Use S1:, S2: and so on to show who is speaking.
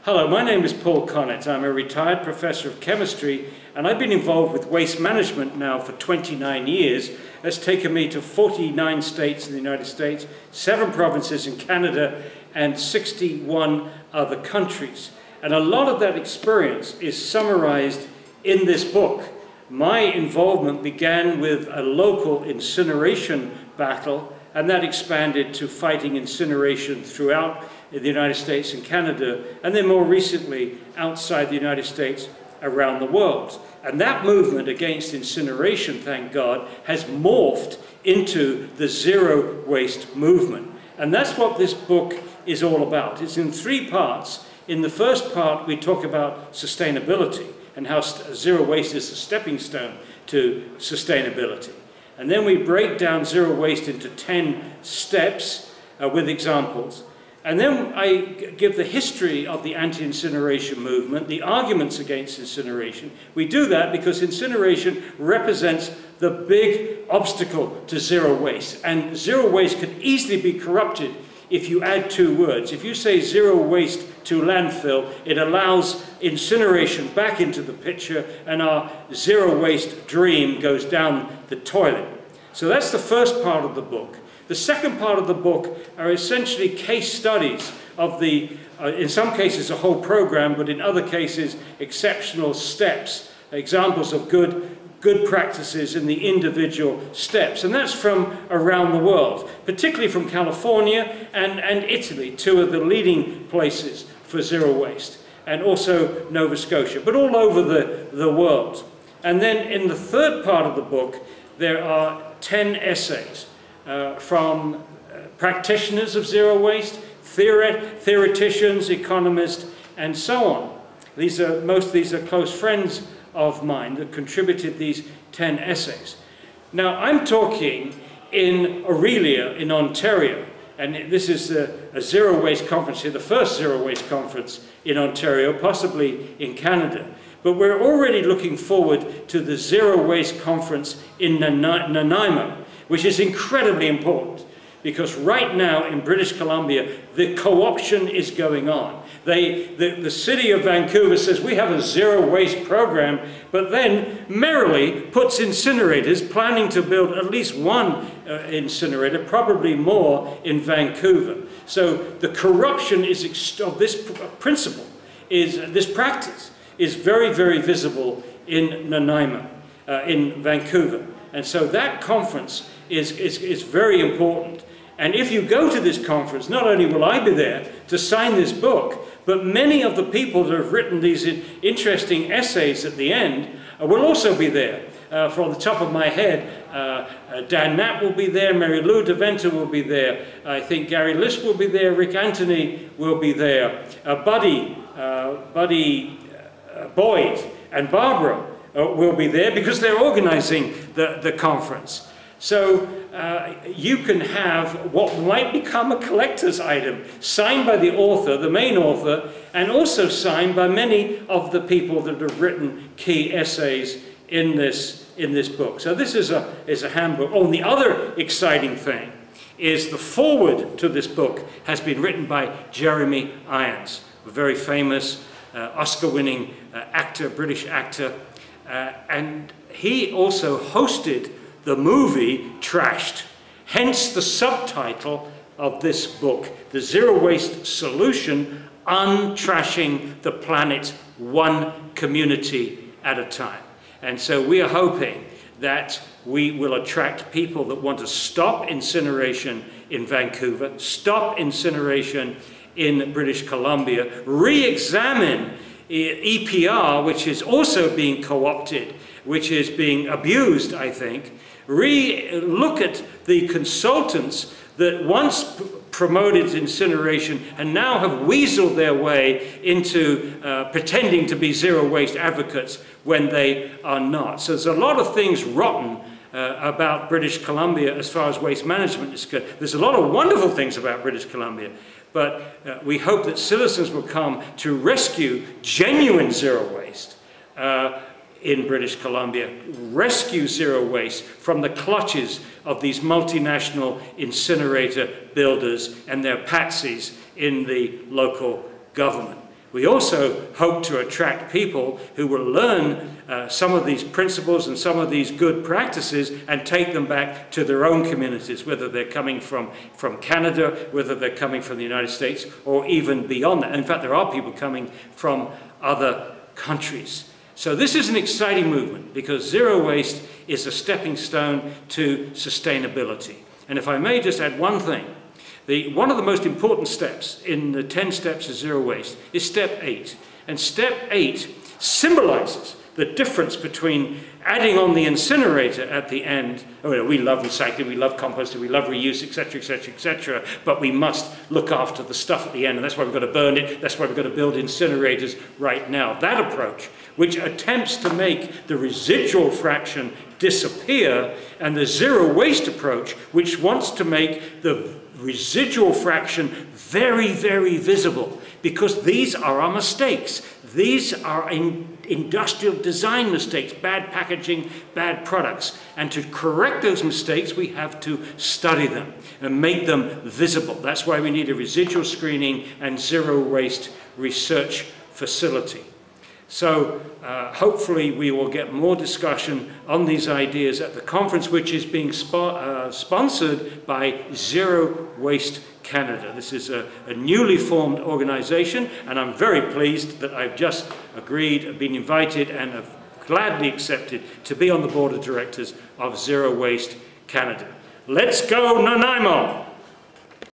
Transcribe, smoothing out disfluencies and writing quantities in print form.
S1: Hello, my name is Paul Connett. I'm a retired professor of chemistry, and I've been involved with waste management now for 29 years. That's taken me to 49 states in the United States, 7 provinces in Canada, and 61 other countries. And a lot of that experience is summarized in this book. My involvement began with a local incineration battle, and that expanded to fighting incineration throughout the United States and Canada, and then more recently outside the United States around the world. And that movement against incineration, thank God, has morphed into the zero waste movement. And that's what this book is all about. It's in 3 parts. In the first part, we talk about sustainability and how zero waste is a stepping stone to sustainability. And then we break down zero waste into 10 steps with examples. And then I give the history of the anti-incineration movement, the arguments against incineration. We do that because incineration represents the big obstacle to zero waste. And zero waste can easily be corrupted if you add 2 words. If you say zero waste to landfill, it allows incineration back into the picture, and our zero waste dream goes down the toilet. So that's the first part of the book. The second part of the book are essentially case studies of the, in some cases a whole program, but in other cases exceptional steps, examples of good practices in the individual steps. And that's from around the world, particularly from California and Italy, 2 of the leading places for zero waste, and also Nova Scotia, but all over the world. And then in the third part of the book, there are 10 essays from practitioners of zero waste, theoreticians, economists, and so on. Most of these are close friends of mine that contributed these 10 essays. Now, I'm talking in Orillia in Ontario, and this is a zero waste conference here, the first zero waste conference in Ontario, possibly in Canada. But we're already looking forward to the zero waste conference in Nanaimo, which is incredibly important, because right now in British Columbia, the co-option is going on. The city of Vancouver says we have a zero waste program, but then merrily puts incinerators, planning to build at least 1 incinerator, probably more in Vancouver. So the corruption of this principle, this practice, is very, very visible in Nanaimo, in Vancouver. And so that conference is very important. And if you go to this conference, not only will I be there to sign this book, but many of the people that have written these interesting essays at the end will also be there. From the top of my head, Dan Knapp will be there, Mary Lou DeVenter will be there, I think Gary List will be there, Rick Anthony will be there, Buddy Boyd and Barbara will be there because they're organizing the conference. So you can have what might become a collector's item, signed by the author, the main author, and also signed by many of the people that have written key essays in this book. So this is a handbook. Oh, and the other exciting thing is the foreword to this book has been written by Jeremy Irons, a very famous Oscar-winning actor, British actor, and he also hosted the movie Trashed, hence the subtitle of this book, The Zero Waste Solution, Untrashing the Planet One Community at a Time. And so we are hoping that we will attract people that want to stop incineration in Vancouver, stop incineration in British Columbia, re-examine EPR, which is also being co-opted, which is being abused, I think, look at the consultants that once promoted incineration and now have weaseled their way into pretending to be zero waste advocates when they are not. So there's a lot of things rotten about British Columbia as far as waste management is concerned. There's a lot of wonderful things about British Columbia, but we hope that citizens will come to rescue genuine zero waste in British Columbia, rescue zero waste from the clutches of these multinational incinerator builders and their patsies in the local government. We also hope to attract people who will learn some of these principles and some of these good practices and take them back to their own communities, whether they're coming from Canada, whether they're coming from the United States, or even beyond that. In fact, there are people coming from other countries. So this is an exciting movement because zero waste is a stepping stone to sustainability. And if I may just add one thing, one of the most important steps in the 10 steps of zero waste is step 8. And step 8 symbolizes the difference between adding on the incinerator at the end. Oh, we love recycling, we love composting, we love reuse, etc., etc., etc., but we must look after the stuff at the end, and that's why we've got to burn it, that's why we've got to build incinerators right now. That approach, which attempts to make the residual fraction disappear, and the zero waste approach, which wants to make the residual fraction very, very visible, because these are our mistakes. These are industrial design mistakes, bad packaging, bad products. And to correct those mistakes, we have to study them and make them visible. That's why we need a residual screening and zero waste research facility. So hopefully we will get more discussion on these ideas at the conference, which is being sponsored by Zero Waste Canada. This is a newly formed organization, and I'm very pleased that I've just agreed, been invited, and have gladly accepted to be on the board of directors of Zero Waste Canada. Let's go Nanaimo!